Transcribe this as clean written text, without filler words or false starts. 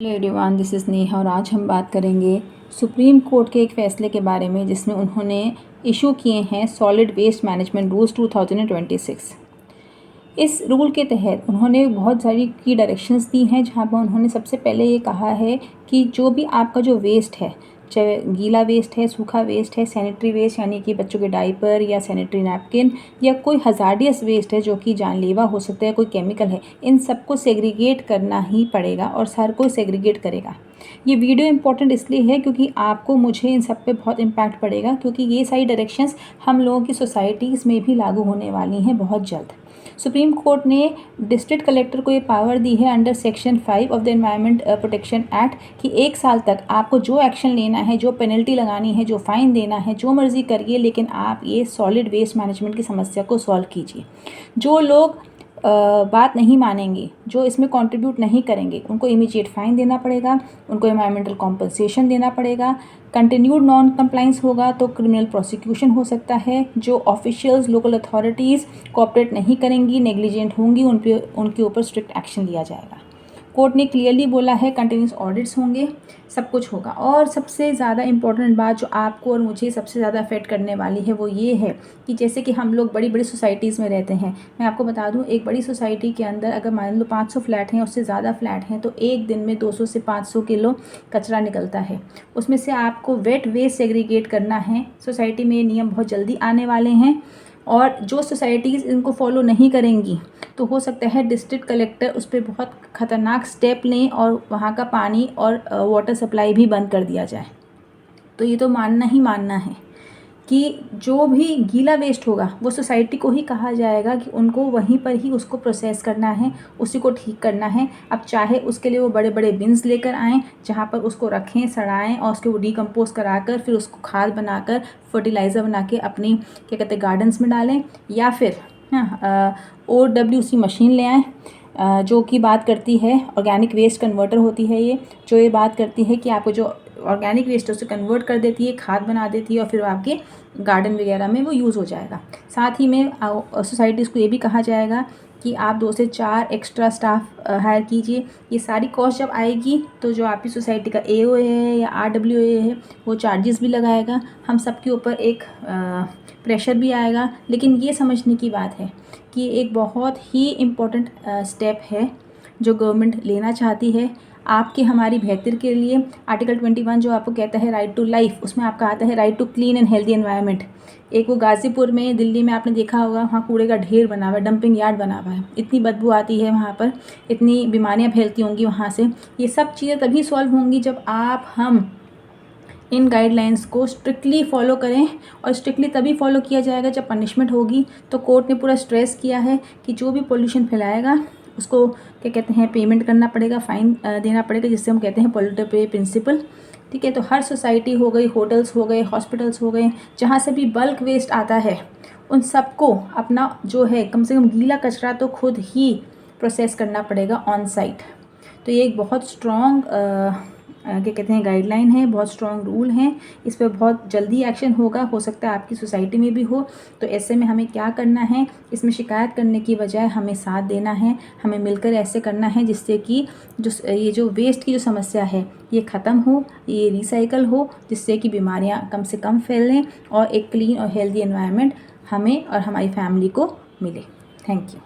Hello everyone, this is Neha और आज हम बात करेंगे सुप्रीम कोर्ट के एक फ़ैसले के बारे में जिसमें उन्होंने इशू किए हैं सॉलिड वेस्ट मैनेजमेंट रूल्स 2026। इस रूल के तहत उन्होंने बहुत सारी की डायरेक्शंस दी हैं, जहां पर उन्होंने सबसे पहले ये कहा है कि जो भी आपका जो वेस्ट है, चाहे गीला वेस्ट है, सूखा वेस्ट है, सैनिटरी वेस्ट यानी कि बच्चों के डायपर या सैनिटरी नैपकिन या कोई हज़ार्डियस वेस्ट है जो कि जानलेवा हो सकता है, कोई केमिकल है, इन सबको सेग्रीगेट करना ही पड़ेगा और हर कोई सेग्रीगेट करेगा। ये वीडियो इंपॉर्टेंट इसलिए है क्योंकि आपको मुझे इन सब पे बहुत इम्पैक्ट पड़ेगा, क्योंकि ये सारी डायरेक्शंस हम लोगों की सोसाइटीज़ में भी लागू होने वाली हैं बहुत जल्द। सुप्रीम कोर्ट ने डिस्ट्रिक्ट कलेक्टर को ये पावर दी है under section 5 of the environment protection act कि 1 साल तक आपको जो एक्शन लेना है, जो पेनल्टी लगानी है, जो फ़ाइन देना है, जो मर्ज़ी करिए, लेकिन आप ये सॉलिड वेस्ट मैनेजमेंट की समस्या को सॉल्व कीजिए। जो लोग बात नहीं मानेंगे, जो इसमें कंट्रीब्यूट नहीं करेंगे, उनको इमीडिएट फ़ाइन देना पड़ेगा, उनको एनवायरमेंटल कॉम्पनसेशन देना पड़ेगा। कंटिन्यूड नॉन कंप्लाइंस होगा तो क्रिमिनल प्रोसिक्यूशन हो सकता है। जो ऑफिशियल्स, लोकल अथॉरिटीज़ कोऑपरेट नहीं करेंगी, नेग्लिजेंट होंगी, उनके ऊपर स्ट्रिक्ट एक्शन लिया जाएगा। कोर्ट ने क्लियरली बोला है कंटिन्यूस ऑडिट्स होंगे, सब कुछ होगा। और सबसे ज़्यादा इम्पोर्टेंट बात जो आपको और मुझे सबसे ज़्यादा अफेक्ट करने वाली है वो ये है कि जैसे कि हम लोग बड़ी बड़ी सोसाइटीज़ में रहते हैं। मैं आपको बता दूं, एक बड़ी सोसाइटी के अंदर अगर मान लो 500 फ्लैट हैं, उससे ज़्यादा फ्लैट हैं, तो एक दिन में 200 से 500 किलो कचरा निकलता है। उसमें से आपको वेट वेस्ट सेग्रीगेट करना है। सोसाइटी में ये नियम बहुत जल्दी आने वाले हैं और जो सोसाइटीज़ इनको फॉलो नहीं करेंगी तो हो सकता है डिस्ट्रिक्ट कलेक्टर उस पर बहुत ख़तरनाक स्टेप लें और वहाँ का पानी और वाटर सप्लाई भी बंद कर दिया जाए। तो ये तो मानना ही मानना है कि जो भी गीला वेस्ट होगा वो सोसाइटी को ही कहा जाएगा कि उनको वहीं पर ही उसको प्रोसेस करना है, उसी को ठीक करना है। अब चाहे उसके लिए वो बड़े बड़े बिन्स लेकर आएँ जहाँ पर उसको रखें, सड़ाएँ और उसके वो डिकम्पोज कराकर फिर उसको खाद बनाकर फर्टिलाइज़र बना के अपनी क्या कहते हैं गार्डन्स में डालें, या फिर OWC मशीन ले आएँ जो कि बात करती है, ऑर्गेनिक वेस्ट कन्वर्टर होती है ये, जो ये बात करती है कि आपको जो ऑर्गेनिक वेस्ट है उसे कन्वर्ट कर देती है, खाद बना देती है और फिर आपके गार्डन वगैरह में वो यूज़ हो जाएगा। साथ ही में सोसाइटीज़ को ये भी कहा जाएगा कि आप 2 से 4 एक्स्ट्रा स्टाफ हायर कीजिए। ये सारी कॉस्ट जब आएगी तो जो आपकी सोसाइटी का AOA है या RWA है वो चार्जेस भी लगाएगा। हम सबके ऊपर एक प्रेशर भी आएगा। लेकिन ये समझने की बात है कि एक बहुत ही इम्पोर्टेंट स्टेप है जो गवर्नमेंट लेना चाहती है आपके हमारी बेहतर के लिए। आर्टिकल 21 जो आपको कहता है राइट टू लाइफ, उसमें आपका आता है right to clean and healthy environment. एक वो गाज़ीपुर में, दिल्ली में आपने देखा होगा, वहाँ कूड़े का ढेर बना हुआ है, डंपिंग यार्ड बना हुआ है, इतनी बदबू आती है वहाँ पर, इतनी बीमारियाँ फैलती होंगी वहाँ से। ये सब चीज़ें तभी सॉल्व होंगी जब हम इन गाइडलाइंस को स्ट्रिक्टली फॉलो करें, और स्ट्रिक्टली तभी फॉलो किया जाएगा जब पनिशमेंट होगी। तो कोर्ट ने पूरा स्ट्रेस किया है कि जो भी पोल्यूशन फैलाएगा उसको क्या कहते हैं पेमेंट करना पड़ेगा, फ़ाइन देना पड़ेगा, जिससे हम कहते हैं पोल्यूटर पे प्रिंसिपल। ठीक है, तो हर सोसाइटी हो गई, होटल्स हो गए, हॉस्पिटल्स हो गए, जहाँ से भी बल्क वेस्ट आता है उन सबको अपना जो है कम से कम गीला कचरा तो खुद ही प्रोसेस करना पड़ेगा ऑन साइट। तो ये एक बहुत स्ट्रॉन्ग क्या कहते हैं गाइडलाइन है, बहुत स्ट्रॉन्ग रूल हैं। इस पर बहुत जल्दी एक्शन होगा, हो सकता है आपकी सोसाइटी में भी हो। तो ऐसे में हमें क्या करना है, इसमें शिकायत करने की बजाय हमें साथ देना है, हमें मिलकर ऐसे करना है जिससे कि ये जो वेस्ट की जो समस्या है ये ख़त्म हो, ये रिसाइकल हो, जिससे कि बीमारियाँ कम से कम फैलें और एक क्लीन और हेल्दी एनवायरनमेंट हमें और हमारी फैमिली को मिले। Thank you.